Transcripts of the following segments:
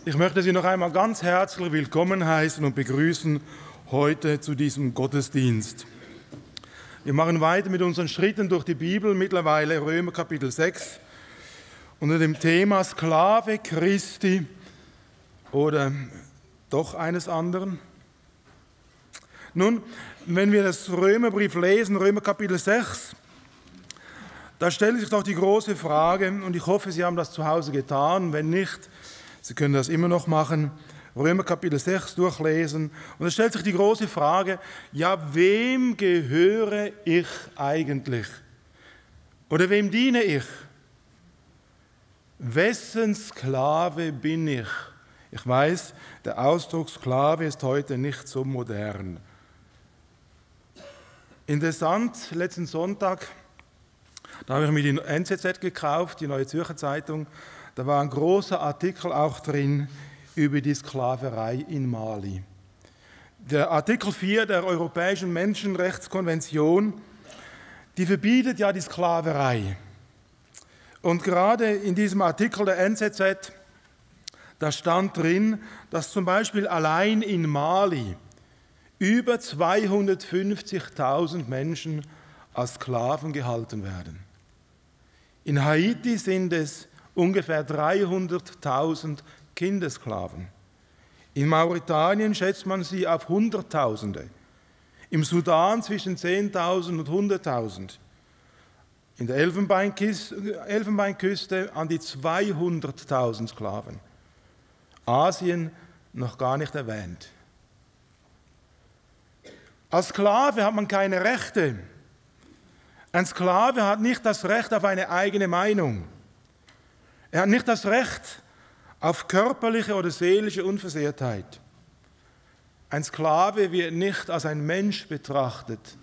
Ich möchte Sie noch einmal ganz herzlich willkommen heißen und begrüßen heute zu diesem Gottesdienst. Wir machen weiter mit unseren Schritten durch die Bibel, mittlerweile Römer Kapitel 6, unter dem Thema Sklave Christi oder doch eines anderen. Nun, wenn wir das Römerbrief lesen, Römer Kapitel 6, da stellt sich doch die große Frage, und ich hoffe, Sie haben das zu Hause getan, wenn nicht, Sie können das immer noch machen, Römer Kapitel 6 durchlesen. Und es stellt sich die große Frage, ja, wem gehöre ich eigentlich? Oder wem diene ich? Wessen Sklave bin ich? Ich weiß, der Ausdruck Sklave ist heute nicht so modern. Interessant, letzten Sonntag, da habe ich mir die NZZ gekauft, die Neue Zürcher Zeitung. Da war ein großer Artikel auch drin über die Sklaverei in Mali. Der Artikel 4 der Europäischen Menschenrechtskonvention, die verbietet ja die Sklaverei. Und gerade in diesem Artikel der NZZ, da stand drin, dass zum Beispiel allein in Mali über 250.000 Menschen als Sklaven gehalten werden. In Haiti sind es ungefähr 300.000 Kindersklaven. In Mauretanien schätzt man sie auf Hunderttausende. Im Sudan zwischen 10.000 und 100.000. In der Elfenbeinküste an die 200.000 Sklaven. Asien noch gar nicht erwähnt. Als Sklave hat man keine Rechte. Ein Sklave hat nicht das Recht auf eine eigene Meinung. Er hat nicht das Recht auf körperliche oder seelische Unversehrtheit. Ein Sklave wird nicht als ein Mensch betrachtet,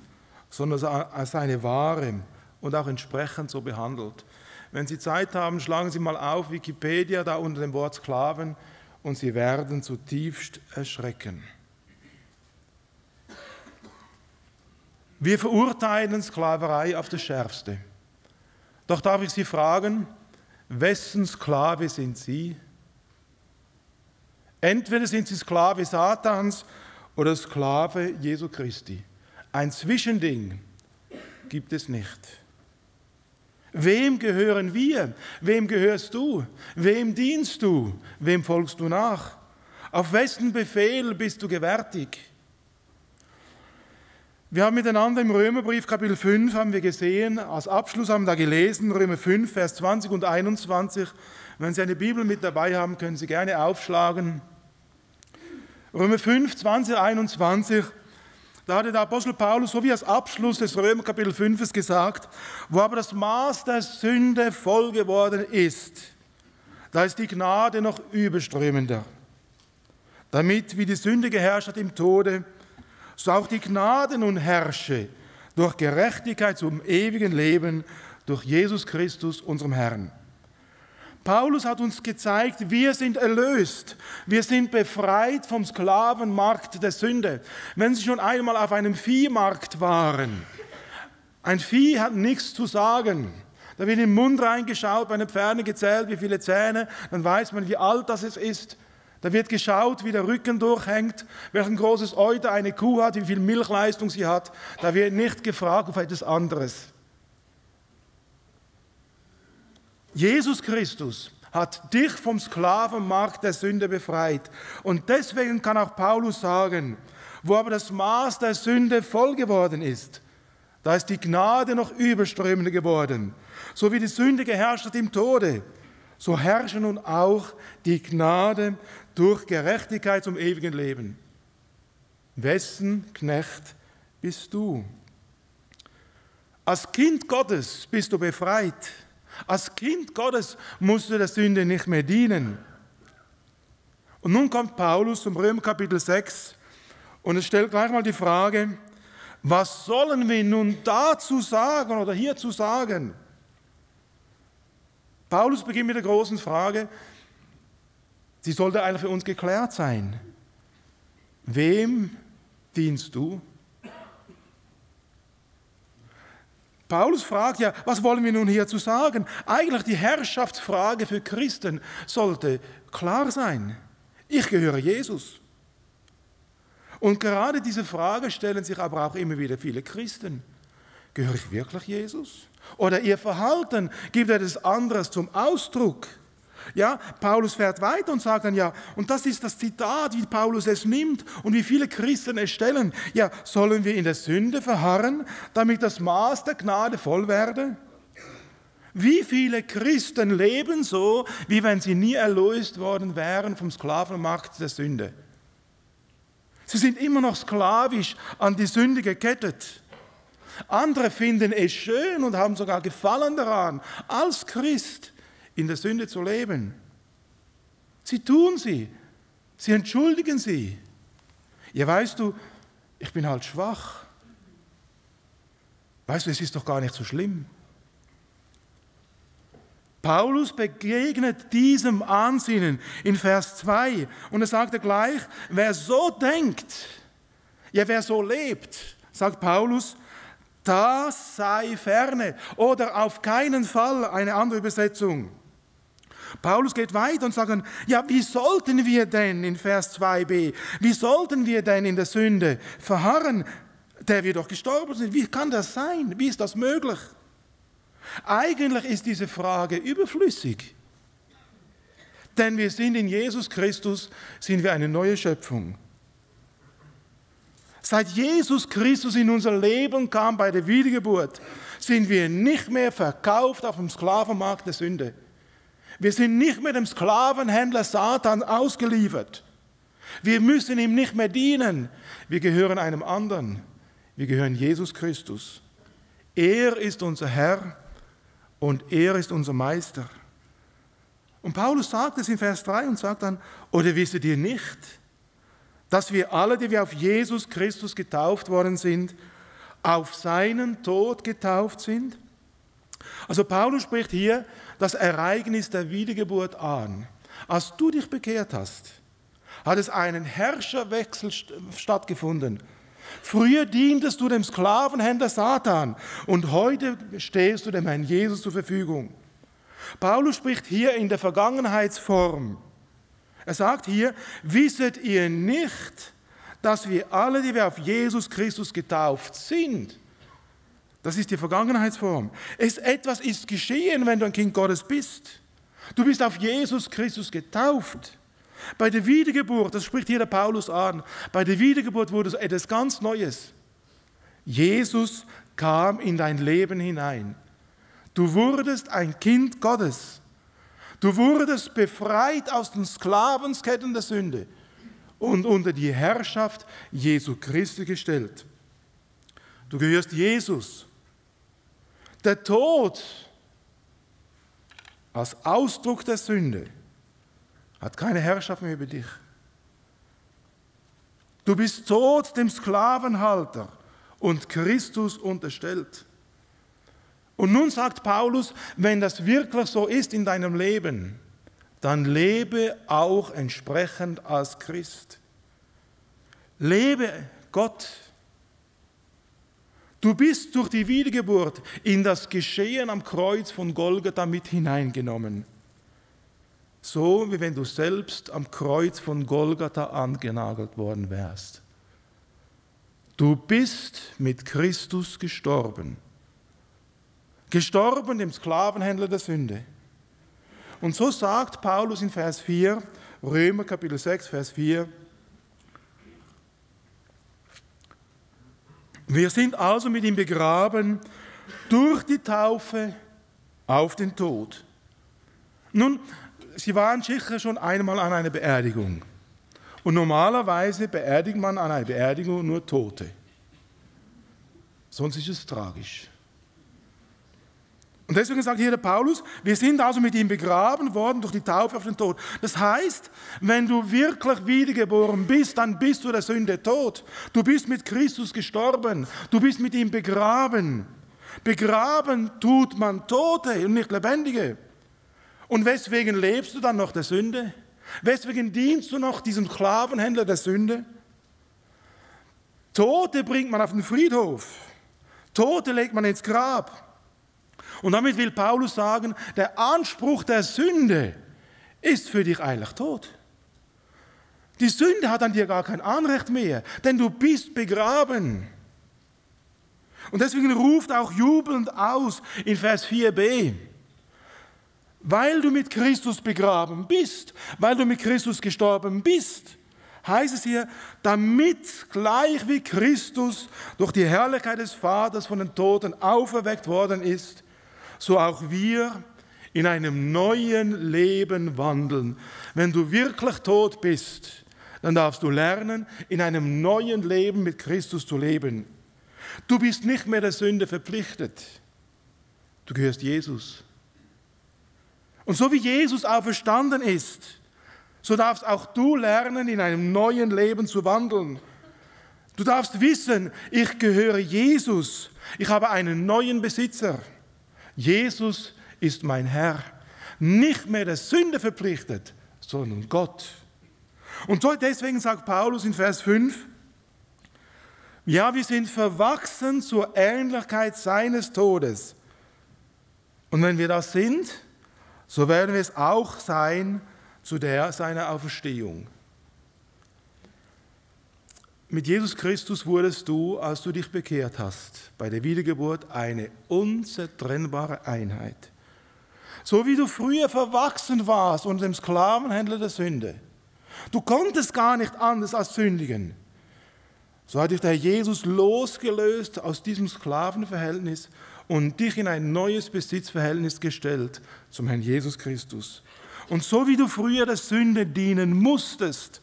sondern als eine Ware und auch entsprechend so behandelt. Wenn Sie Zeit haben, schlagen Sie mal auf Wikipedia da unter dem Wort Sklaven und Sie werden zutiefst erschrecken. Wir verurteilen Sklaverei auf das Schärfste. Doch darf ich Sie fragen, wessen Sklave sind Sie? Entweder sind Sie Sklave Satans oder Sklave Jesu Christi. Ein Zwischending gibt es nicht. Wem gehören wir? Wem gehörst du? Wem dienst du? Wem folgst du nach? Auf wessen Befehl bist du gewärtig? Wir haben miteinander im Römerbrief Kapitel 5 haben wir gesehen, als Abschluss haben wir da gelesen, Römer 5, Vers 20 und 21. Wenn Sie eine Bibel mit dabei haben, können Sie gerne aufschlagen. Römer 5, 20, 21, da hatte der Apostel Paulus, so wie als Abschluss des Römer Kapitel 5 gesagt, wo aber das Maß der Sünde voll geworden ist, da ist die Gnade noch überströmender. Damit, wie die Sünde geherrscht hat im Tode, so auch die Gnade nun herrsche durch Gerechtigkeit zum ewigen Leben durch Jesus Christus, unserem Herrn. Paulus hat uns gezeigt, wir sind erlöst, wir sind befreit vom Sklavenmarkt der Sünde. Wenn Sie schon einmal auf einem Viehmarkt waren, ein Vieh hat nichts zu sagen. Da wird in den Mund reingeschaut, bei den Pferden gezählt, wie viele Zähne, dann weiß man, wie alt das ist. Da wird geschaut, wie der Rücken durchhängt, welchen großes Euter eine Kuh hat, wie viel Milchleistung sie hat. Da wird nicht gefragt auf etwas anderes. Jesus Christus hat dich vom Sklavenmarkt der Sünde befreit. Und deswegen kann auch Paulus sagen, wo aber das Maß der Sünde voll geworden ist, da ist die Gnade noch überströmender geworden. So wie die Sünde geherrscht hat im Tode, so herrsche nun auch die Gnade durch Gerechtigkeit zum ewigen Leben. Wessen Knecht bist du? Als Kind Gottes bist du befreit. Als Kind Gottes musst du der Sünde nicht mehr dienen. Und nun kommt Paulus zum Römer Kapitel 6 und es stellt gleich mal die Frage, was sollen wir nun dazu sagen oder hierzu sagen? Paulus beginnt mit der großen Frage, sie sollte eigentlich für uns geklärt sein. Wem dienst du? Paulus fragt ja, was wollen wir nun hierzu sagen? Eigentlich die Herrschaftsfrage für Christen sollte klar sein. Ich gehöre Jesus. Und gerade diese Frage stellen sich aber auch immer wieder viele Christen. Gehöre ich wirklich Jesus? Oder ihr Verhalten gibt etwas anderes zum Ausdruck. Ja, Paulus fährt weiter und sagt dann, ja, und das ist das Zitat, wie Paulus es nimmt und wie viele Christen es stellen. Ja, sollen wir in der Sünde verharren, damit das Maß der Gnade voll werde? Wie viele Christen leben so, wie wenn sie nie erlöst worden wären vom Sklavenmarkt der Sünde? Sie sind immer noch sklavisch an die Sünde gekettet. Andere finden es schön und haben sogar Gefallen daran, als Christ in der Sünde zu leben. Sie tun sie entschuldigen sie. Ja, weißt du, ich bin halt schwach. Weißt du, es ist doch gar nicht so schlimm. Paulus begegnet diesem Ansinnen in Vers 2 und er sagt gleich, wer so denkt, ja, wer so lebt, sagt Paulus, das sei ferne oder auf keinen Fall, eine andere Übersetzung. Paulus geht weiter und sagt, ja, wie sollten wir denn in Vers 2b, wie sollten wir denn in der Sünde verharren, der wir doch gestorben sind? Wie kann das sein? Wie ist das möglich? Eigentlich ist diese Frage überflüssig, denn wir sind in Jesus Christus, sind wir eine neue Schöpfung. Seit Jesus Christus in unser Leben kam bei der Wiedergeburt, sind wir nicht mehr verkauft auf dem Sklavenmarkt der Sünde. Wir sind nicht mehr dem Sklavenhändler Satan ausgeliefert. Wir müssen ihm nicht mehr dienen. Wir gehören einem anderen. Wir gehören Jesus Christus. Er ist unser Herr und er ist unser Meister. Und Paulus sagt es in Vers 3 und sagt dann, oder wisset ihr nicht, dass wir alle, die wir auf Jesus Christus getauft worden sind, auf seinen Tod getauft sind? Also Paulus spricht hier das Ereignis der Wiedergeburt an. Als du dich bekehrt hast, hat es einen Herrscherwechsel stattgefunden. Früher dientest du dem Sklavenhändler Satan und heute stehst du dem Herrn Jesus zur Verfügung. Paulus spricht hier in der Vergangenheitsform. Er sagt hier, wisset ihr nicht, dass wir alle, die wir auf Jesus Christus getauft sind, das ist die Vergangenheitsform. Etwas ist geschehen, wenn du ein Kind Gottes bist. Du bist auf Jesus Christus getauft. Bei der Wiedergeburt, das spricht hier der Paulus an, bei der Wiedergeburt wurde etwas ganz Neues. Jesus kam in dein Leben hinein. Du wurdest ein Kind Gottes. Du wurdest befreit aus den Sklavensketten der Sünde und unter die Herrschaft Jesu Christi gestellt. Du gehörst Jesus. Der Tod als Ausdruck der Sünde hat keine Herrschaft mehr über dich. Du bist tot dem Sklavenhalter und Christus unterstellt. Und nun sagt Paulus, wenn das wirklich so ist in deinem Leben, dann lebe auch entsprechend als Christ. Lebe Gott. Du bist durch die Wiedergeburt in das Geschehen am Kreuz von Golgatha mit hineingenommen. So wie wenn du selbst am Kreuz von Golgatha angenagelt worden wärst. Du bist mit Christus gestorben. Gestorben dem Sklavenhändler der Sünde. Und so sagt Paulus in Vers 4, Römer Kapitel 6, Vers 4, wir sind also mit ihm begraben durch die Taufe auf den Tod. Nun, Sie waren sicher schon einmal an einer Beerdigung. Und normalerweise beerdigt man an einer Beerdigung nur Tote. Sonst ist es tragisch. Und deswegen sagt hier der Paulus, wir sind also mit ihm begraben worden durch die Taufe auf den Tod. Das heißt, wenn du wirklich wiedergeboren bist, dann bist du der Sünde tot. Du bist mit Christus gestorben. Du bist mit ihm begraben. Begraben tut man Tote und nicht Lebendige. Und weswegen lebst du dann noch der Sünde? Weswegen dienst du noch diesem Sklavenhändler der Sünde? Tote bringt man auf den Friedhof. Tote legt man ins Grab. Und damit will Paulus sagen, der Anspruch der Sünde ist für dich eigentlich tot. Die Sünde hat an dir gar kein Anrecht mehr, denn du bist begraben. Und deswegen ruft auch jubelnd aus in Vers 4b, weil du mit Christus begraben bist, weil du mit Christus gestorben bist, heißt es hier, damit gleich wie Christus durch die Herrlichkeit des Vaters von den Toten auferweckt worden ist, so auch wir in einem neuen Leben wandeln. Wenn du wirklich tot bist, dann darfst du lernen, in einem neuen Leben mit Christus zu leben. Du bist nicht mehr der Sünde verpflichtet. Du gehörst Jesus. Und so wie Jesus auferstanden ist, so darfst auch du lernen, in einem neuen Leben zu wandeln. Du darfst wissen, ich gehöre Jesus. Ich habe einen neuen Besitzer. Jesus ist mein Herr. Nicht mehr der Sünde verpflichtet, sondern Gott. Und so deswegen sagt Paulus in Vers 5, ja, wir sind verwachsen zur Ähnlichkeit seines Todes. Und wenn wir das sind, so werden wir es auch sein zu der seiner Auferstehung. Mit Jesus Christus wurdest du, als du dich bekehrt hast, bei der Wiedergeburt eine unzertrennbare Einheit. So wie du früher verwachsen warst unter dem Sklavenhändler der Sünde. Du konntest gar nicht anders als sündigen. So hat dich der Herr Jesus losgelöst aus diesem Sklavenverhältnis und dich in ein neues Besitzverhältnis gestellt zum Herrn Jesus Christus. Und so wie du früher der Sünde dienen musstest,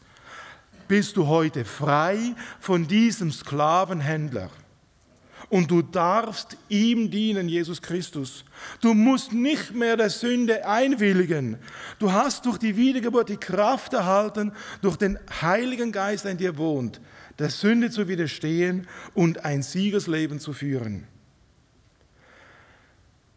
bist du heute frei von diesem Sklavenhändler. Und du darfst ihm dienen, Jesus Christus. Du musst nicht mehr der Sünde einwilligen. Du hast durch die Wiedergeburt die Kraft erhalten, durch den Heiligen Geist, der in dir wohnt, der Sünde zu widerstehen und ein Siegesleben zu führen.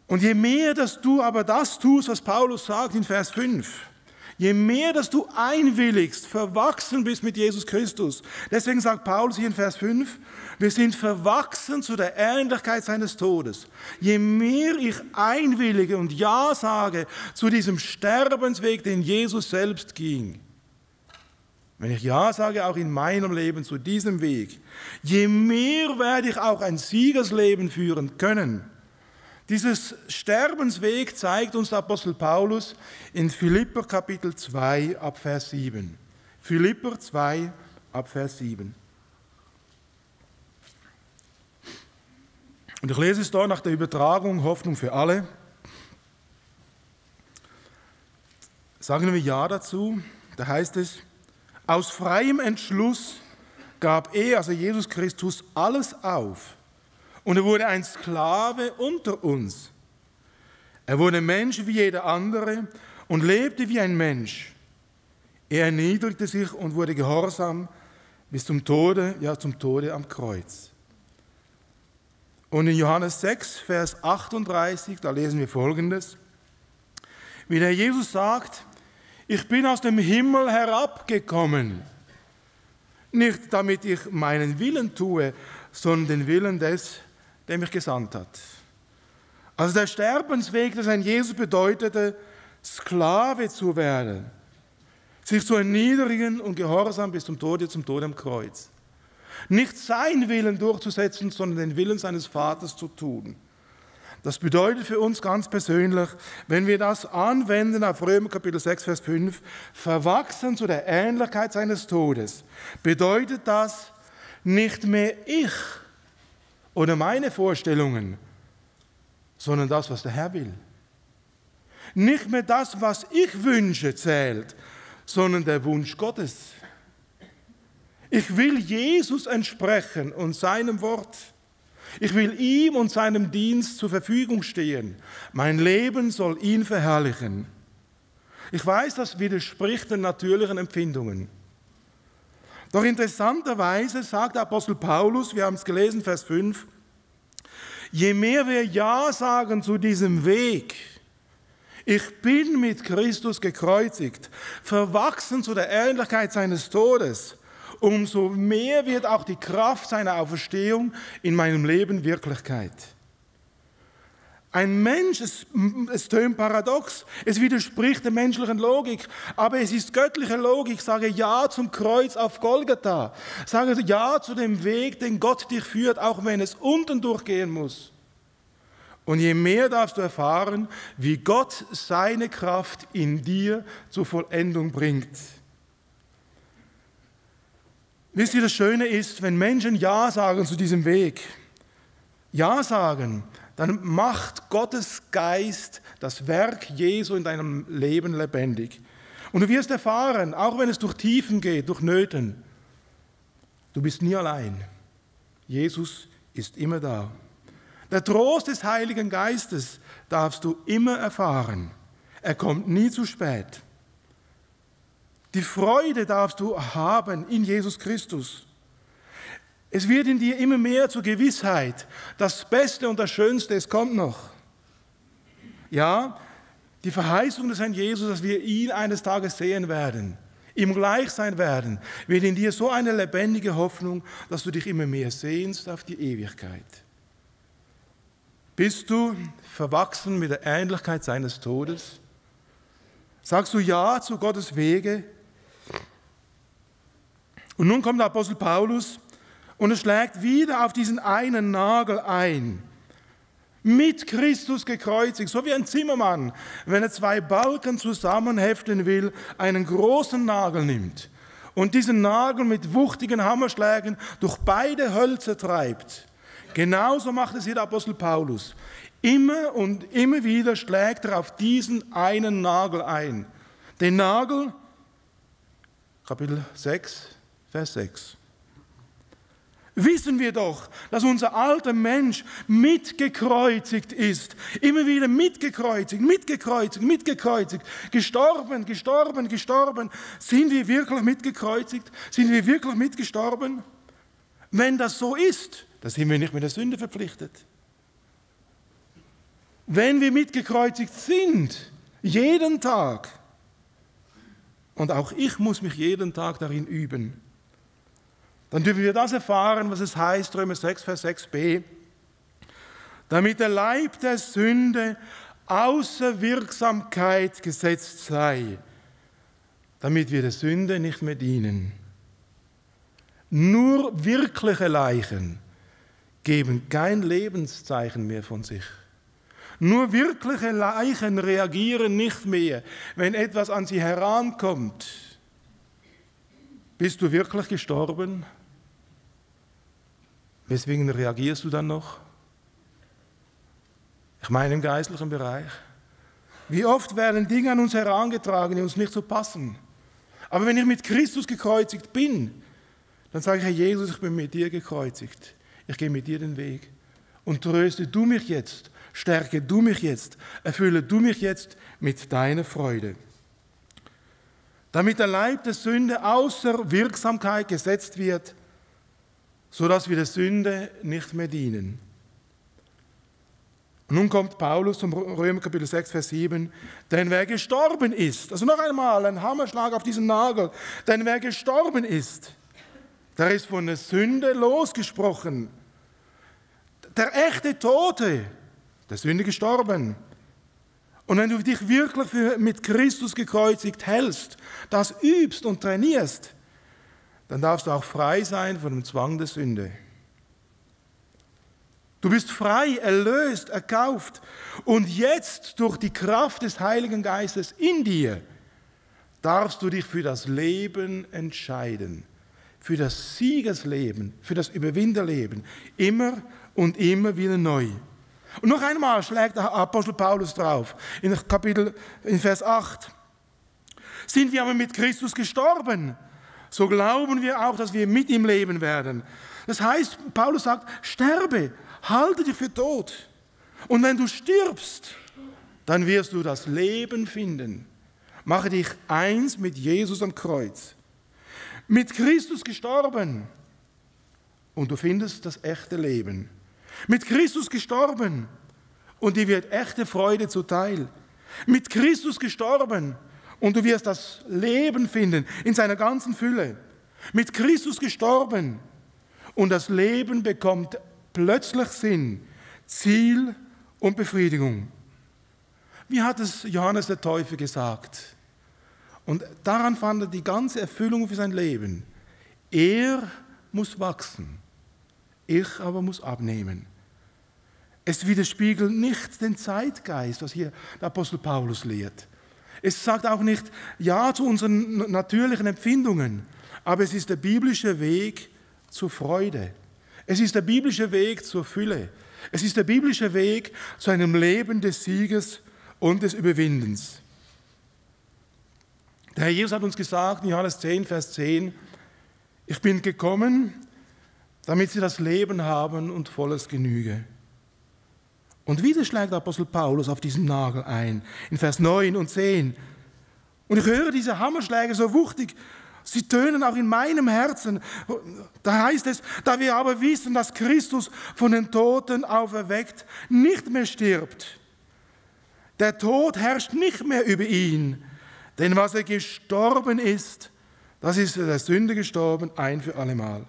Und je mehr, dass du aber das tust, was Paulus sagt in Vers 5, je mehr, dass du einwilligst, verwachsen bist mit Jesus Christus. Deswegen sagt Paulus hier in Vers 5, wir sind verwachsen zu der Ähnlichkeit seines Todes. Je mehr ich einwillige und Ja sage zu diesem Sterbensweg, den Jesus selbst ging, wenn ich Ja sage, auch in meinem Leben zu diesem Weg, je mehr werde ich auch ein Siegersleben führen können. Dieses Sterbensweg zeigt uns der Apostel Paulus in Philipper Kapitel 2 ab Vers 7. Philipper 2 ab Vers 7. Und ich lese es da nach der Übertragung Hoffnung für alle. Sagen wir Ja dazu. Da heißt es, aus freiem Entschluss gab er, also Jesus Christus, alles auf. Und er wurde ein Sklave unter uns. Er wurde Mensch wie jeder andere und lebte wie ein Mensch. Er erniedrigte sich und wurde gehorsam bis zum Tode, ja zum Tode am Kreuz. Und in Johannes 6, Vers 38, da lesen wir Folgendes. Wie der Jesus sagt, ich bin aus dem Himmel herabgekommen, nicht damit ich meinen Willen tue, sondern den Willen des, der mich gesandt hat. Also der Sterbensweg des Herrn Jesus bedeutete, Sklave zu werden, sich zu erniedrigen und gehorsam bis zum Tode am Kreuz. Nicht seinen Willen durchzusetzen, sondern den Willen seines Vaters zu tun. Das bedeutet für uns ganz persönlich, wenn wir das anwenden auf Römer Kapitel 6, Vers 5, verwachsen zu der Ähnlichkeit seines Todes, bedeutet das nicht mehr ich oder meine Vorstellungen, sondern das, was der Herr will. Nicht mehr das, was ich wünsche, zählt, sondern der Wunsch Gottes. Ich will Jesus entsprechen und seinem Wort. Ich will ihm und seinem Dienst zur Verfügung stehen. Mein Leben soll ihn verherrlichen. Ich weiß, das widerspricht den natürlichen Empfindungen. Doch interessanterweise sagt der Apostel Paulus, wir haben es gelesen, Vers 5, je mehr wir Ja sagen zu diesem Weg, ich bin mit Christus gekreuzigt, verwachsen zu der Ähnlichkeit seines Todes, umso mehr wird auch die Kraft seiner Auferstehung in meinem Leben Wirklichkeit. Ein Mensch, es tönt paradox, es widerspricht der menschlichen Logik, aber es ist göttliche Logik. Sage Ja zum Kreuz auf Golgatha. Sage Ja zu dem Weg, den Gott dich führt, auch wenn es unten durchgehen muss. Und je mehr darfst du erfahren, wie Gott seine Kraft in dir zur Vollendung bringt. Wisst ihr, das Schöne ist, wenn Menschen Ja sagen zu diesem Weg, Ja sagen, dann macht Gottes Geist das Werk Jesu in deinem Leben lebendig. Und du wirst erfahren, auch wenn es durch Tiefen geht, durch Nöten, du bist nie allein. Jesus ist immer da. Der Trost des Heiligen Geistes darfst du immer erfahren. Er kommt nie zu spät. Die Freude darfst du haben in Jesus Christus. Es wird in dir immer mehr zur Gewissheit, das Beste und das Schönste, es kommt noch. Ja, die Verheißung des Herrn Jesus, dass wir ihn eines Tages sehen werden, ihm gleich sein werden, wird in dir so eine lebendige Hoffnung, dass du dich immer mehr sehnst auf die Ewigkeit. Bist du verwachsen mit der Ähnlichkeit seines Todes? Sagst du Ja zu Gottes Wege? Und nun kommt der Apostel Paulus und er schlägt wieder auf diesen einen Nagel ein. Mit Christus gekreuzigt, so wie ein Zimmermann, wenn er zwei Balken zusammenheften will, einen großen Nagel nimmt und diesen Nagel mit wuchtigen Hammerschlägen durch beide Hölzer treibt. Genauso macht es hier der Apostel Paulus. Immer und immer wieder schlägt er auf diesen einen Nagel ein. Den Nagel, Kapitel 6, Vers 6. Wissen wir doch, dass unser alter Mensch mitgekreuzigt ist. Immer wieder mitgekreuzigt, gestorben. Sind wir wirklich mitgekreuzigt? Sind wir wirklich mitgestorben? Wenn das so ist, dann sind wir nicht mit der Sünde verpflichtet. Wenn wir mitgekreuzigt sind, jeden Tag, und auch ich muss mich jeden Tag darin üben, dann dürfen wir das erfahren, was es heißt, Römer 6, Vers 6b, damit der Leib der Sünde außer Wirksamkeit gesetzt sei, damit wir der Sünde nicht mehr dienen. Nur wirkliche Leichen geben kein Lebenszeichen mehr von sich. Nur wirkliche Leichen reagieren nicht mehr, wenn etwas an sie herankommt. Bist du wirklich gestorben? Weswegen reagierst du dann noch? Ich meine im geistlichen Bereich. Wie oft werden Dinge an uns herangetragen, die uns nicht so passen. Aber wenn ich mit Christus gekreuzigt bin, dann sage ich, Herr Jesus, ich bin mit dir gekreuzigt. Ich gehe mit dir den Weg. Und tröste du mich jetzt, stärke du mich jetzt, erfülle du mich jetzt mit deiner Freude. Damit der Leib der Sünde außer Wirksamkeit gesetzt wird, sodass wir der Sünde nicht mehr dienen. Und nun kommt Paulus zum Römer Kapitel 6, Vers 7. Denn wer gestorben ist, also noch einmal ein Hammerschlag auf diesen Nagel, denn wer gestorben ist, der ist von der Sünde losgesprochen. Der echte Tote, der Sünde gestorben. Und wenn du dich wirklich mit Christus gekreuzigt hältst, das übst und trainierst, dann darfst du auch frei sein von dem Zwang der Sünde. Du bist frei, erlöst, erkauft. Und jetzt durch die Kraft des Heiligen Geistes in dir darfst du dich für das Leben entscheiden. Für das Siegesleben, für das Überwinderleben. Immer und immer wieder neu. Und noch einmal schlägt der Apostel Paulus drauf, in Vers 8. Sind wir aber mit Christus gestorben, so glauben wir auch, dass wir mit ihm leben werden. Das heißt, Paulus sagt, sterbe, halte dich für tot. Und wenn du stirbst, dann wirst du das Leben finden. Mache dich eins mit Jesus am Kreuz. Mit Christus gestorben und du findest das echte Leben. Mit Christus gestorben und dir wird echte Freude zuteil. Mit Christus gestorben und du wirst das Leben finden in seiner ganzen Fülle. Mit Christus gestorben und das Leben bekommt plötzlich Sinn, Ziel und Befriedigung. Wie hat es Johannes der Täufer gesagt? Und daran fand er die ganze Erfüllung für sein Leben. Er muss wachsen, ich aber muss abnehmen. Es widerspiegelt nicht den Zeitgeist, was hier der Apostel Paulus lehrt. Es sagt auch nicht Ja zu unseren natürlichen Empfindungen, aber es ist der biblische Weg zur Freude. Es ist der biblische Weg zur Fülle. Es ist der biblische Weg zu einem Leben des Sieges und des Überwindens. Der Herr Jesus hat uns gesagt in Johannes 10, Vers 10, ich bin gekommen, damit sie das Leben haben und volles Genüge. Und wieder schlägt der Apostel Paulus auf diesen Nagel ein, in Vers 9 und 10. Und ich höre diese Hammerschläge so wuchtig, sie tönen auch in meinem Herzen. Da heißt es, da wir aber wissen, dass Christus von den Toten auferweckt nicht mehr stirbt. Der Tod herrscht nicht mehr über ihn, denn was er gestorben ist, das ist der Sünde gestorben, ein für allemal.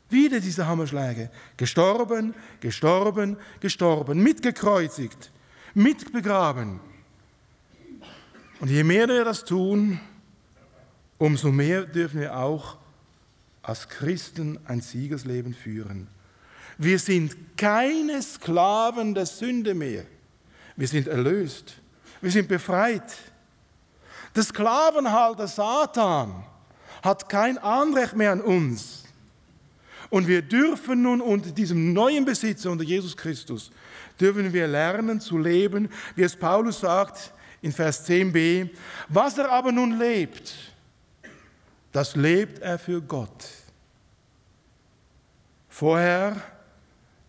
Wieder diese Hammerschläge. Gestorben, gestorben, gestorben, mitgekreuzigt, mitbegraben. Und je mehr wir das tun, umso mehr dürfen wir auch als Christen ein Siegesleben führen. Wir sind keine Sklaven der Sünde mehr. Wir sind erlöst. Wir sind befreit. Der Sklavenhalter Satan hat kein Anrecht mehr an uns. Und wir dürfen nun unter diesem neuen Besitzer, unter Jesus Christus, dürfen wir lernen zu leben, wie es Paulus sagt in Vers 10b, was er aber nun lebt, das lebt er für Gott. Vorher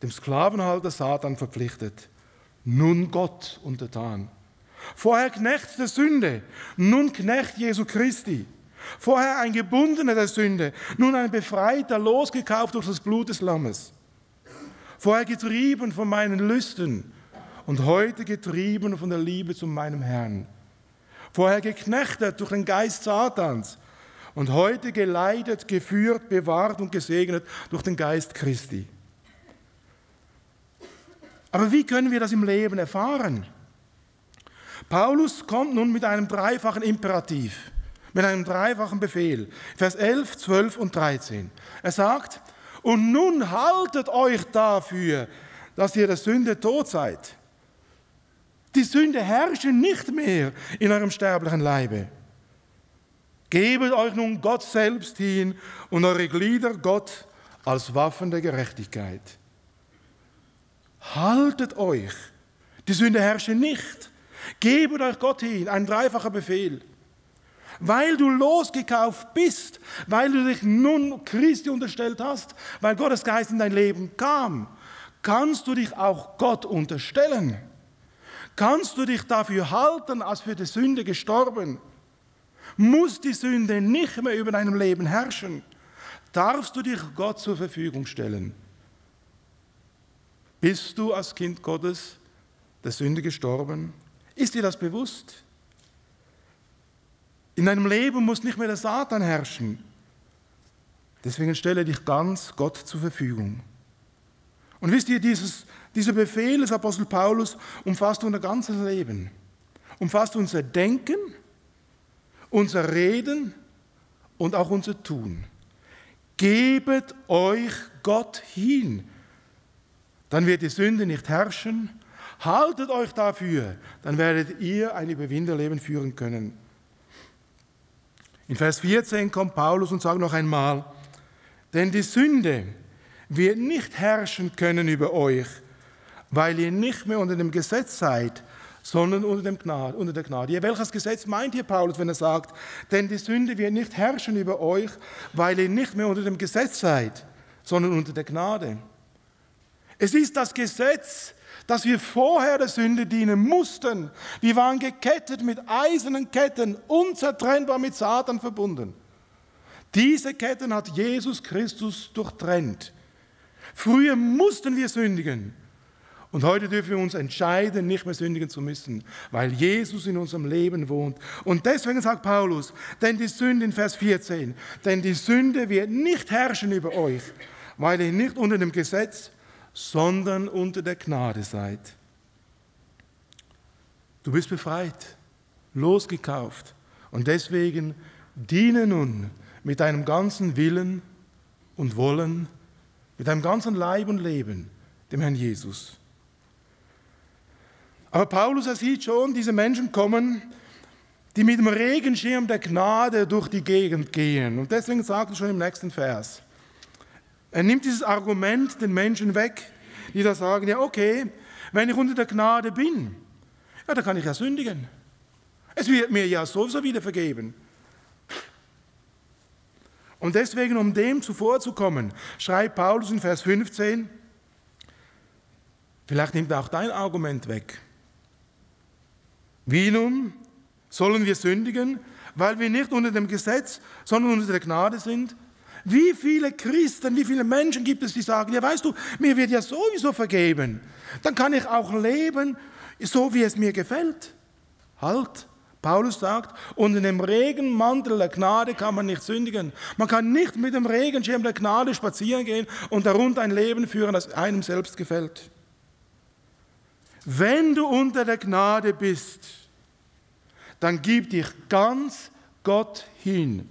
dem Sklavenhalter Satan verpflichtet, nun Gott untertan. Vorher Knecht der Sünde, nun Knecht Jesu Christi. Vorher ein Gebundener der Sünde, nun ein Befreiter, losgekauft durch das Blut des Lammes. Vorher getrieben von meinen Lüsten und heute getrieben von der Liebe zu meinem Herrn. Vorher geknechtet durch den Geist Satans und heute geleitet, geführt, bewahrt und gesegnet durch den Geist Christi. Aber wie können wir das im Leben erfahren? Paulus kommt nun mit einem dreifachen Imperativ, mit einem dreifachen Befehl. Vers 11, 12 und 13. Er sagt, und nun haltet euch dafür, dass ihr der Sünde tot seid. Die Sünde herrscht nicht mehr in eurem sterblichen Leibe. Gebet euch nun Gott selbst hin und eure Glieder Gott als Waffen der Gerechtigkeit. Haltet euch. Die Sünde herrscht nicht. Gebet euch Gott hin, ein dreifacher Befehl. Weil du losgekauft bist, weil du dich nun Christi unterstellt hast, weil Gottes Geist in dein Leben kam, kannst du dich auch Gott unterstellen. Kannst du dich dafür halten, als für die Sünde gestorben. Muss die Sünde nicht mehr über deinem Leben herrschen, darfst du dich Gott zur Verfügung stellen. Bist du als Kind Gottes der Sünde gestorben? Ist dir das bewusst? In deinem Leben muss nicht mehr der Satan herrschen. Deswegen stelle dich ganz Gott zur Verfügung. Und wisst ihr, dieser Befehl des Apostel Paulus umfasst unser ganzes Leben. Umfasst unser Denken, unser Reden und auch unser Tun. Gebet euch Gott hin. Dann wird die Sünde nicht herrschen. Haltet euch dafür, dann werdet ihr ein Überwinderleben führen können. In Vers 14 kommt Paulus und sagt noch einmal, denn die Sünde wird nicht herrschen können über euch, weil ihr nicht mehr unter dem Gesetz seid, sondern unter der Gnade. Ja, welches Gesetz meint hier Paulus, wenn er sagt, denn die Sünde wird nicht herrschen über euch, weil ihr nicht mehr unter dem Gesetz seid, sondern unter der Gnade. Es ist das Gesetz, dass wir vorher der Sünde dienen mussten. Wir waren gekettet mit eisernen Ketten, unzertrennbar mit Satan verbunden. Diese Ketten hat Jesus Christus durchtrennt. Früher mussten wir sündigen. Und heute dürfen wir uns entscheiden, nicht mehr sündigen zu müssen, weil Jesus in unserem Leben wohnt. Und deswegen sagt Paulus, denn die Sünde in Vers 14, denn die Sünde wird nicht herrschen über euch, weil ihr nicht unter dem Gesetz, sondern unter der Gnade seid. Du bist befreit, losgekauft. Und deswegen diene nun mit deinem ganzen Willen und Wollen, mit deinem ganzen Leib und Leben dem Herrn Jesus. Aber Paulus, er sieht schon, diese Menschen kommen, die mit dem Regenschirm der Gnade durch die Gegend gehen. Und deswegen sagt er schon im nächsten Vers, er nimmt dieses Argument den Menschen weg, die da sagen, ja okay, wenn ich unter der Gnade bin, ja, dann kann ich ja sündigen. Es wird mir ja sowieso wieder vergeben. Und deswegen, um dem zuvorzukommen, schreibt Paulus in Vers 15, vielleicht nimmt er auch dein Argument weg. Wie nun sollen wir sündigen, weil wir nicht unter dem Gesetz, sondern unter der Gnade sind? Wie viele Christen, wie viele Menschen gibt es, die sagen, ja weißt du, mir wird ja sowieso vergeben. Dann kann ich auch leben, so wie es mir gefällt. Halt, Paulus sagt, unter dem Regenmantel der Gnade kann man nicht sündigen. Man kann nicht mit dem Regenschirm der Gnade spazieren gehen und darunter ein Leben führen, das einem selbst gefällt. Wenn du unter der Gnade bist, dann gib dich ganz Gott hin.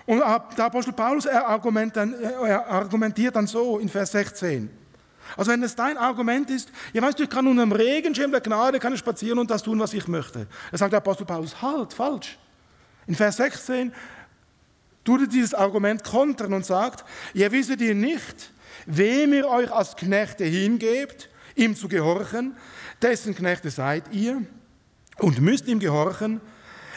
Und der Apostel Paulus argumentiert dann so in Vers 16. Also wenn es dein Argument ist, ja weißt du, ich kann unter dem Regenschirm der Gnade kann ich spazieren und das tun, was ich möchte. Da sagt der Apostel Paulus, halt, falsch. In Vers 16 tut er dieses Argument kontern und sagt, ihr wisset ihr nicht, wem ihr euch als Knechte hingebt, ihm zu gehorchen, dessen Knechte seid ihr und müsst ihm gehorchen,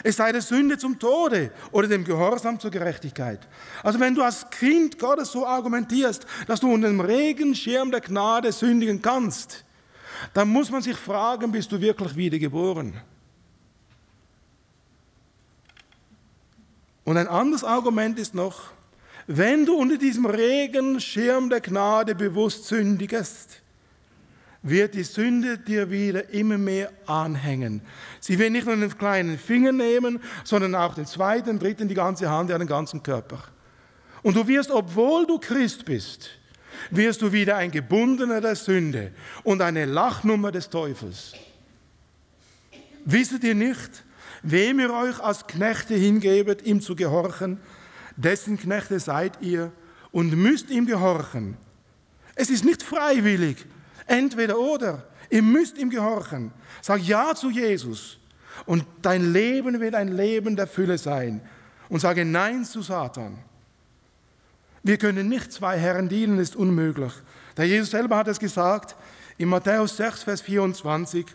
es sei der Sünde zum Tode oder dem Gehorsam zur Gerechtigkeit. Also wenn du als Kind Gottes so argumentierst, dass du unter dem Regenschirm der Gnade sündigen kannst, dann muss man sich fragen, bist du wirklich wiedergeboren? Und ein anderes Argument ist noch, wenn du unter diesem Regenschirm der Gnade bewusst sündigst, wird die Sünde dir wieder immer mehr anhängen. Sie wird nicht nur den kleinen Finger nehmen, sondern auch den zweiten, dritten, die ganze Hand, ja den ganzen Körper. Und du wirst, obwohl du Christ bist, wirst du wieder ein Gebundener der Sünde und eine Lachnummer des Teufels. Wisset ihr nicht, wem ihr euch als Knechte hingebet, ihm zu gehorchen, dessen Knechte seid ihr und müsst ihm gehorchen. Es ist nicht freiwillig, entweder oder. Ihr müsst ihm gehorchen. Sag Ja zu Jesus und dein Leben wird ein Leben der Fülle sein. Und sage Nein zu Satan. Wir können nicht zwei Herren dienen, ist unmöglich. Der Jesus selber hat es gesagt, in Matthäus 6, Vers 24,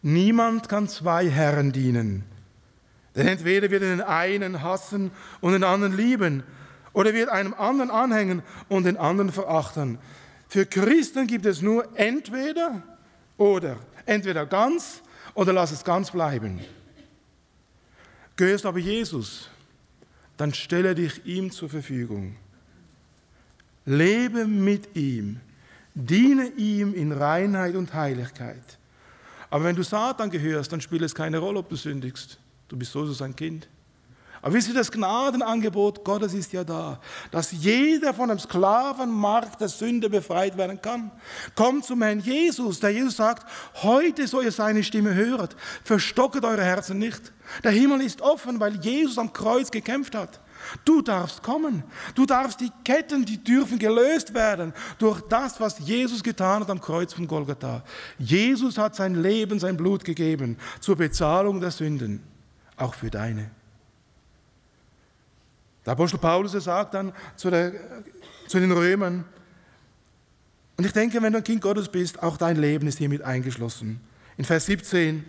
niemand kann zwei Herren dienen. Denn entweder wird er den einen hassen und den anderen lieben, oder wird einem anderen anhängen und den anderen verachten. Für Christen gibt es nur entweder oder. Entweder ganz oder lass es ganz bleiben. Gehörst aber Jesus, dann stelle dich ihm zur Verfügung. Lebe mit ihm, diene ihm in Reinheit und Heiligkeit. Aber wenn du Satan gehörst, dann spielt es keine Rolle, ob du sündigst. Du bist sowieso sein Kind. Aber wisst ihr, das Gnadenangebot Gottes ist ja da, dass jeder von dem Sklavenmarkt der Sünde befreit werden kann. Kommt zum Herrn Jesus, der Jesus sagt, heute, so ihr seine Stimme hört, verstocket eure Herzen nicht. Der Himmel ist offen, weil Jesus am Kreuz gekämpft hat. Du darfst kommen, du darfst die Ketten, die dürfen gelöst werden durch das, was Jesus getan hat am Kreuz von Golgatha. Jesus hat sein Leben, sein Blut gegeben zur Bezahlung der Sünden, auch für deine. Der Apostel Paulus sagt dann zu den Römern, und ich denke, wenn du ein Kind Gottes bist, auch dein Leben ist hiermit eingeschlossen. In Vers 17,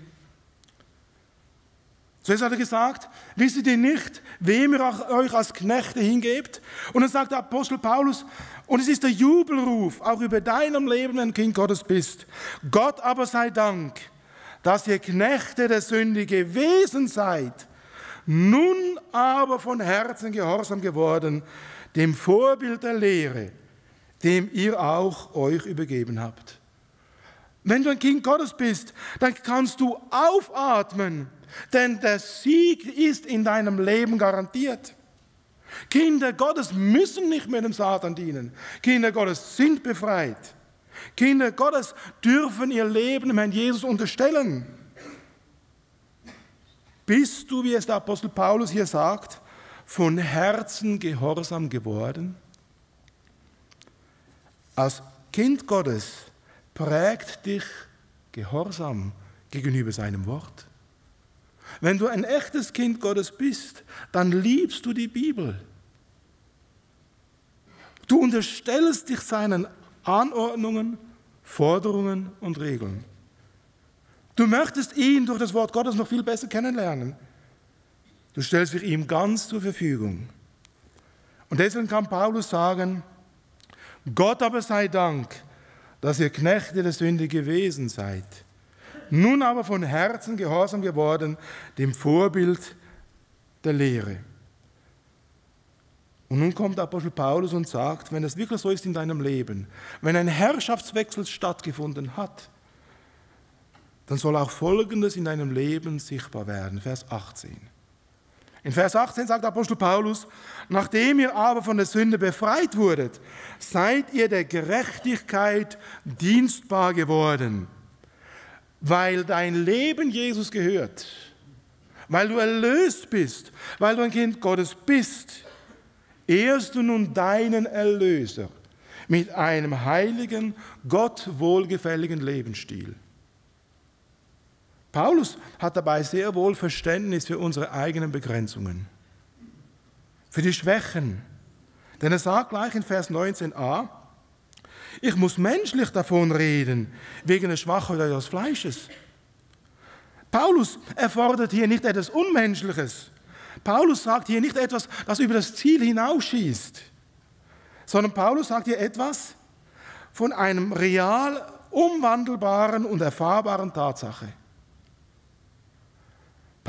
zuerst hat er gesagt, wisst ihr nicht, wem ihr euch als Knechte hingebt? Und dann sagt der Apostel Paulus, und es ist der Jubelruf, auch über deinem Leben, wenn du ein Kind Gottes bist. Gott aber sei Dank, dass ihr Knechte der Sünde gewesen seid, nun aber von Herzen gehorsam geworden, dem Vorbild der Lehre, dem ihr auch euch übergeben habt. Wenn du ein Kind Gottes bist, dann kannst du aufatmen, denn der Sieg ist in deinem Leben garantiert. Kinder Gottes müssen nicht mehr dem Satan dienen. Kinder Gottes sind befreit. Kinder Gottes dürfen ihr Leben dem Herrn Jesus unterstellen. Bist du, wie es der Apostel Paulus hier sagt, von Herzen gehorsam geworden? Als Kind Gottes prägt dich Gehorsam gegenüber seinem Wort. Wenn du ein echtes Kind Gottes bist, dann liebst du die Bibel. Du unterstellst dich seinen Anordnungen, Forderungen und Regeln. Du möchtest ihn durch das Wort Gottes noch viel besser kennenlernen. Du stellst dich ihm ganz zur Verfügung. Und deswegen kann Paulus sagen, Gott aber sei Dank, dass ihr Knechte der Sünde gewesen seid, nun aber von Herzen gehorsam geworden, dem Vorbild der Lehre. Und nun kommt der Apostel Paulus und sagt, wenn es wirklich so ist in deinem Leben, wenn ein Herrschaftswechsel stattgefunden hat, dann soll auch Folgendes in deinem Leben sichtbar werden. Vers 18. In Vers 18 sagt der Apostel Paulus, nachdem ihr aber von der Sünde befreit wurdet, seid ihr der Gerechtigkeit dienstbar geworden, weil dein Leben Jesus gehört, weil du erlöst bist, weil du ein Kind Gottes bist, ehrst du nun deinen Erlöser mit einem heiligen, Gott wohlgefälligen Lebensstil. Paulus hat dabei sehr wohl Verständnis für unsere eigenen Begrenzungen, für die Schwächen. Denn er sagt gleich in Vers 19a, ich muss menschlich davon reden, wegen der Schwachheit eures Fleisches. Paulus erfordert hier nicht etwas Unmenschliches. Paulus sagt hier nicht etwas, das über das Ziel hinausschießt, sondern Paulus sagt hier etwas von einem real umwandelbaren und erfahrbaren Tatsache.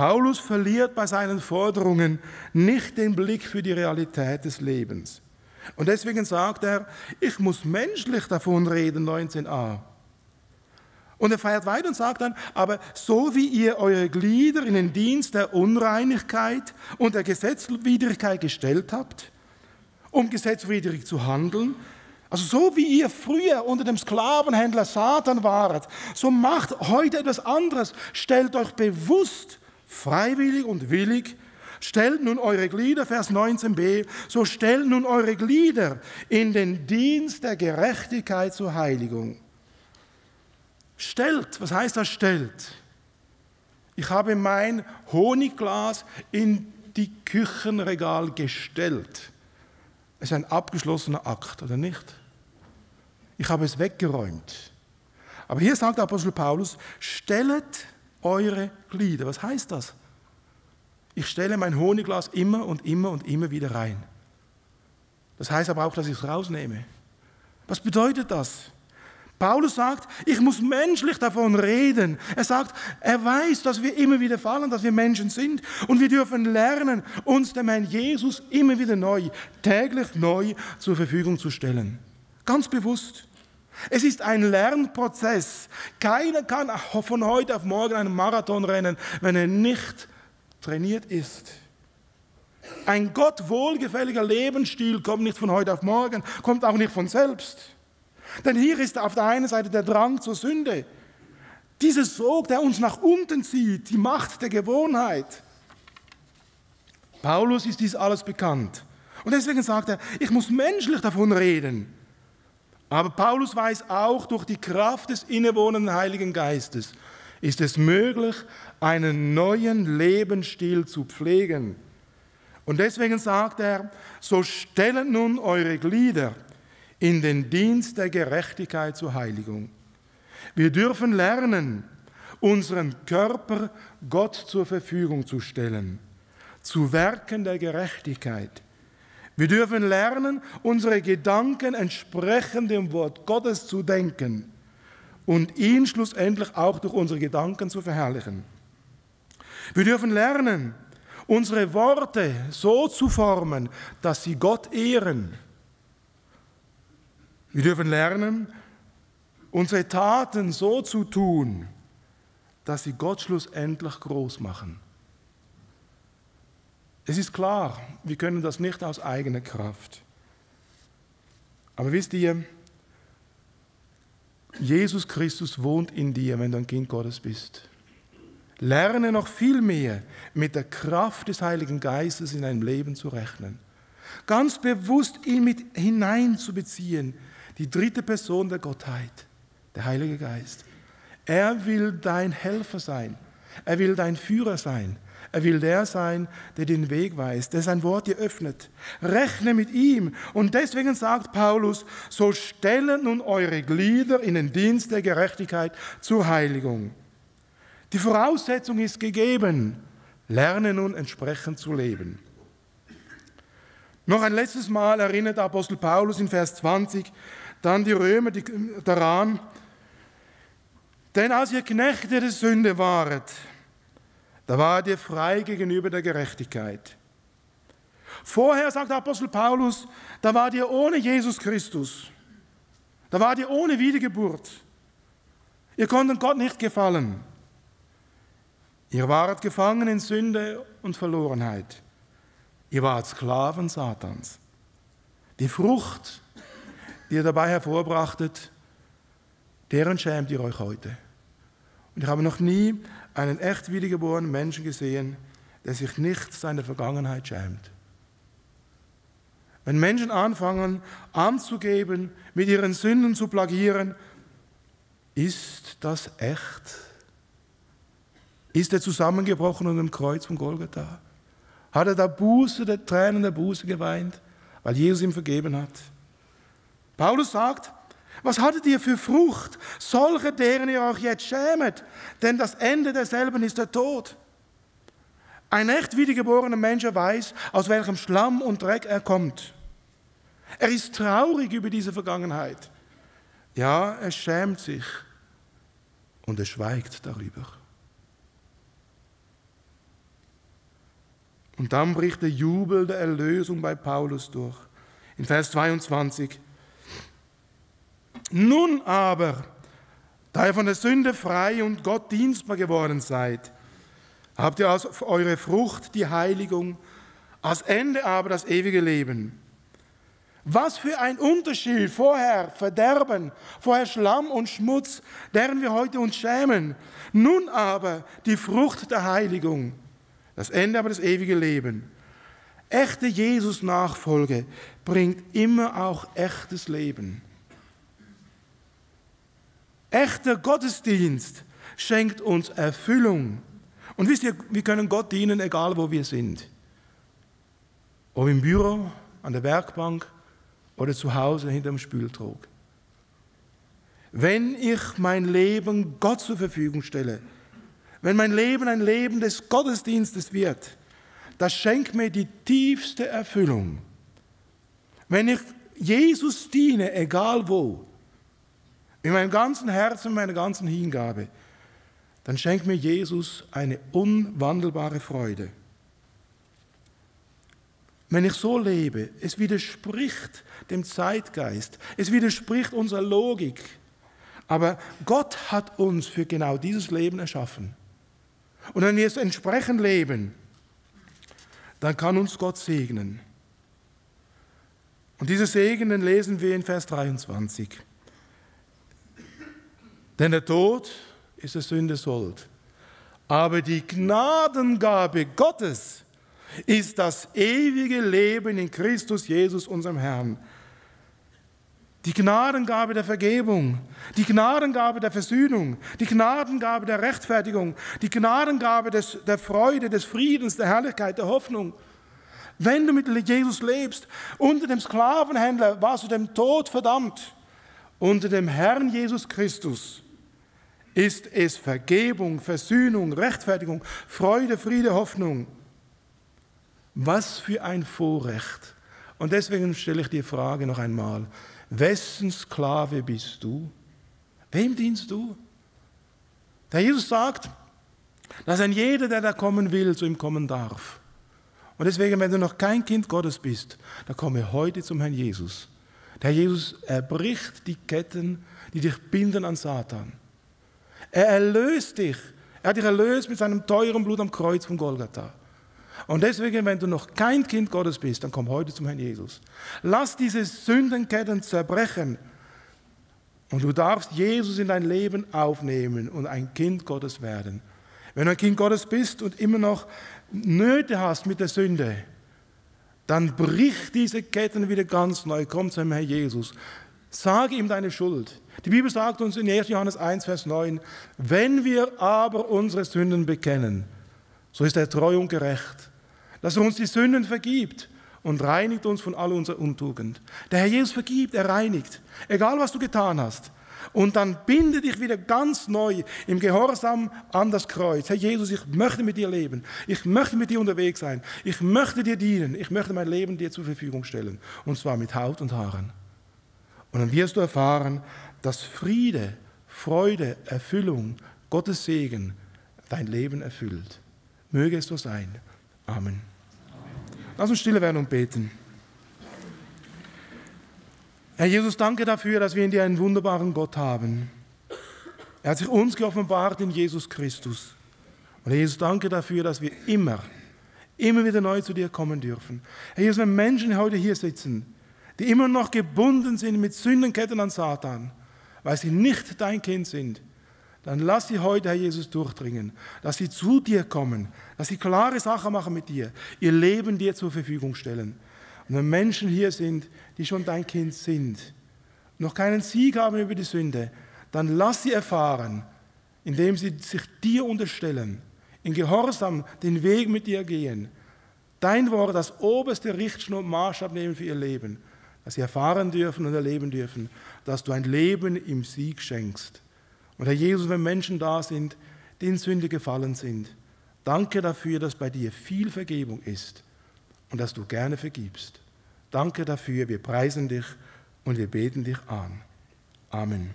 Paulus verliert bei seinen Forderungen nicht den Blick für die Realität des Lebens. Und deswegen sagt er, ich muss menschlich davon reden, 19a. Und er fährt weiter und sagt dann, aber so wie ihr eure Glieder in den Dienst der Unreinigkeit und der Gesetzwidrigkeit gestellt habt, um gesetzwidrig zu handeln, also so wie ihr früher unter dem Sklavenhändler Satan wart, so macht heute etwas anderes. Stellt euch bewusst, freiwillig und willig, stellt nun eure Glieder, Vers 19b, so stellt nun eure Glieder in den Dienst der Gerechtigkeit zur Heiligung. Stellt, was heißt das stellt? Ich habe mein Honigglas in die Küchenregal gestellt. Es ist ein abgeschlossener Akt, oder nicht? Ich habe es weggeräumt. Aber hier sagt der Apostel Paulus, stellet eure Glieder. Was heißt das? Ich stelle mein Honigglas immer und immer und immer wieder rein. Das heißt aber auch, dass ich es rausnehme. Was bedeutet das? Paulus sagt, ich muss menschlich davon reden. Er sagt, er weiß, dass wir immer wieder fallen, dass wir Menschen sind. Und wir dürfen lernen, uns dem Herrn Jesus immer wieder neu, täglich neu zur Verfügung zu stellen. Ganz bewusst. Es ist ein Lernprozess. Keiner kann von heute auf morgen einen Marathon rennen, wenn er nicht trainiert ist. Ein Gott wohlgefälliger Lebensstil kommt nicht von heute auf morgen, kommt auch nicht von selbst. Denn hier ist auf der einen Seite der Drang zur Sünde. Dieser Sog, der uns nach unten zieht, die Macht der Gewohnheit. Paulus ist dies alles bekannt. Und deswegen sagt er, ich muss menschlich davon reden. Aber Paulus weiß auch, durch die Kraft des innewohnenden Heiligen Geistes ist es möglich, einen neuen Lebensstil zu pflegen. Und deswegen sagt er, so stellt nun eure Glieder in den Dienst der Gerechtigkeit zur Heiligung. Wir dürfen lernen, unseren Körper Gott zur Verfügung zu stellen, zu Werken der Gerechtigkeit. Wir dürfen lernen, unsere Gedanken entsprechend dem Wort Gottes zu denken und ihn schlussendlich auch durch unsere Gedanken zu verherrlichen. Wir dürfen lernen, unsere Worte so zu formen, dass sie Gott ehren. Wir dürfen lernen, unsere Taten so zu tun, dass sie Gott schlussendlich groß machen. Es ist klar, wir können das nicht aus eigener Kraft. Aber wisst ihr, Jesus Christus wohnt in dir, wenn du ein Kind Gottes bist. Lerne noch viel mehr, mit der Kraft des Heiligen Geistes in deinem Leben zu rechnen. Ganz bewusst ihn mit hineinzubeziehen, die dritte Person der Gottheit, der Heilige Geist. Er will dein Helfer sein, er will dein Führer sein, er will der sein, der den Weg weist, der sein Wort dir öffnet. Rechne mit ihm. Und deswegen sagt Paulus, so stellt nun eure Glieder in den Dienst der Gerechtigkeit zur Heiligung. Die Voraussetzung ist gegeben. Lerne nun entsprechend zu leben. Noch ein letztes Mal erinnert Apostel Paulus in Vers 20 dann die Römer daran, denn als ihr Knechte der Sünde waret, da wart ihr frei gegenüber der Gerechtigkeit. Vorher, sagt Apostel Paulus, da wart ihr ohne Jesus Christus. Da wart ihr ohne Wiedergeburt. Ihr konntet Gott nicht gefallen. Ihr wart gefangen in Sünde und Verlorenheit. Ihr wart Sklaven Satans. Die Frucht, die ihr dabei hervorbrachtet, deren schämt ihr euch heute. Und ich habe noch nie einen echt wiedergeborenen Menschen gesehen, der sich nicht seiner Vergangenheit schämt. Wenn Menschen anfangen, anzugeben, mit ihren Sünden zu plagieren, ist das echt? Ist er zusammengebrochen unter dem Kreuz von Golgatha? Hat er da der Tränen der Buße geweint, weil Jesus ihm vergeben hat? Paulus sagt, was hattet ihr für Frucht? Solche, deren ihr euch jetzt schämet, denn das Ende derselben ist der Tod. Ein echt wiedergeborener Mensch weiß, aus welchem Schlamm und Dreck er kommt. Er ist traurig über diese Vergangenheit. Ja, er schämt sich und er schweigt darüber. Und dann bricht der Jubel der Erlösung bei Paulus durch. In Vers 22. Nun aber, da ihr von der Sünde frei und Gott dienstbar geworden seid, habt ihr als eure Frucht die Heiligung, als Ende aber das ewige Leben. Was für ein Unterschied, vorher Verderben, vorher Schlamm und Schmutz, deren wir heute uns schämen. Nun aber die Frucht der Heiligung, das Ende aber das ewige Leben. Echte Jesus-Nachfolge bringt immer auch echtes Leben. Echter Gottesdienst schenkt uns Erfüllung. Und wisst ihr, wir können Gott dienen, egal wo wir sind. Ob im Büro, an der Werkbank oder zu Hause hinter dem Spültrog. Wenn ich mein Leben Gott zur Verfügung stelle, wenn mein Leben ein Leben des Gottesdienstes wird, das schenkt mir die tiefste Erfüllung. Wenn ich Jesus diene, egal wo, in meinem ganzen Herzen, meiner ganzen Hingabe, dann schenkt mir Jesus eine unwandelbare Freude. Wenn ich so lebe, es widerspricht dem Zeitgeist, es widerspricht unserer Logik, aber Gott hat uns für genau dieses Leben erschaffen. Und wenn wir es entsprechend leben, dann kann uns Gott segnen. Und diese Segen, den lesen wir in Vers 23. Denn der Tod ist der Sünde Sold. Aber die Gnadengabe Gottes ist das ewige Leben in Christus Jesus, unserem Herrn. Die Gnadengabe der Vergebung, die Gnadengabe der Versöhnung, die Gnadengabe der Rechtfertigung, die Gnadengabe der Freude, des Friedens, der Herrlichkeit, der Hoffnung. Wenn du mit Jesus lebst, unter dem Sklavenhändler warst du dem Tod verdammt. Unter dem Herrn Jesus Christus ist es Vergebung, Versöhnung, Rechtfertigung, Freude, Friede, Hoffnung. Was für ein Vorrecht. Und deswegen stelle ich die Frage noch einmal. Wessen Sklave bist du? Wem dienst du? Der Jesus sagt, dass ein jeder, der da kommen will, zu ihm kommen darf. Und deswegen, wenn du noch kein Kind Gottes bist, dann komme heute zum Herrn Jesus. Der Jesus, er bricht die Ketten, die dich binden an Satan. Er erlöst dich. Er hat dich erlöst mit seinem teuren Blut am Kreuz von Golgatha. Und deswegen, wenn du noch kein Kind Gottes bist, dann komm heute zum Herrn Jesus. Lass diese Sündenketten zerbrechen. Und du darfst Jesus in dein Leben aufnehmen und ein Kind Gottes werden. Wenn du ein Kind Gottes bist und immer noch Nöte hast mit der Sünde, dann brich diese Ketten wieder ganz neu. Komm zu dem Herr Jesus. Sage ihm deine Schuld. Die Bibel sagt uns in 1. Johannes 1, Vers 9, wenn wir aber unsere Sünden bekennen, so ist er treu und gerecht, dass er uns die Sünden vergibt und reinigt uns von all unserer Untugend. Der Herr Jesus vergibt, er reinigt, egal was du getan hast. Und dann binde dich wieder ganz neu im Gehorsam an das Kreuz. Herr Jesus, ich möchte mit dir leben. Ich möchte mit dir unterwegs sein. Ich möchte dir dienen. Ich möchte mein Leben dir zur Verfügung stellen. Und zwar mit Haut und Haaren. Und dann wirst du erfahren, dass Friede, Freude, Erfüllung, Gottes Segen dein Leben erfüllt. Möge es so sein. Amen. Lass uns stille werden und beten. Herr Jesus, danke dafür, dass wir in dir einen wunderbaren Gott haben. Er hat sich uns geoffenbart in Jesus Christus. Und Herr Jesus, danke dafür, dass wir immer wieder neu zu dir kommen dürfen. Herr Jesus, wenn Menschen heute hier sitzen, die immer noch gebunden sind mit Sündenketten an Satan, weil sie nicht dein Kind sind, dann lass sie heute, Herr Jesus, durchdringen, dass sie zu dir kommen, dass sie klare Sachen machen mit dir, ihr Leben dir zur Verfügung stellen. Und wenn Menschen hier sind, die schon dein Kind sind, noch keinen Sieg haben über die Sünde, dann lass sie erfahren, indem sie sich dir unterstellen, in Gehorsam den Weg mit dir gehen, dein Wort als oberste Richtschnur und Maßstab nehmen für ihr Leben, dass sie erfahren dürfen und erleben dürfen, dass du ein Leben im Sieg schenkst. Und Herr Jesus, wenn Menschen da sind, die in Sünde gefallen sind, danke dafür, dass bei dir viel Vergebung ist und dass du gerne vergibst. Danke dafür, wir preisen dich und wir beten dich an. Amen.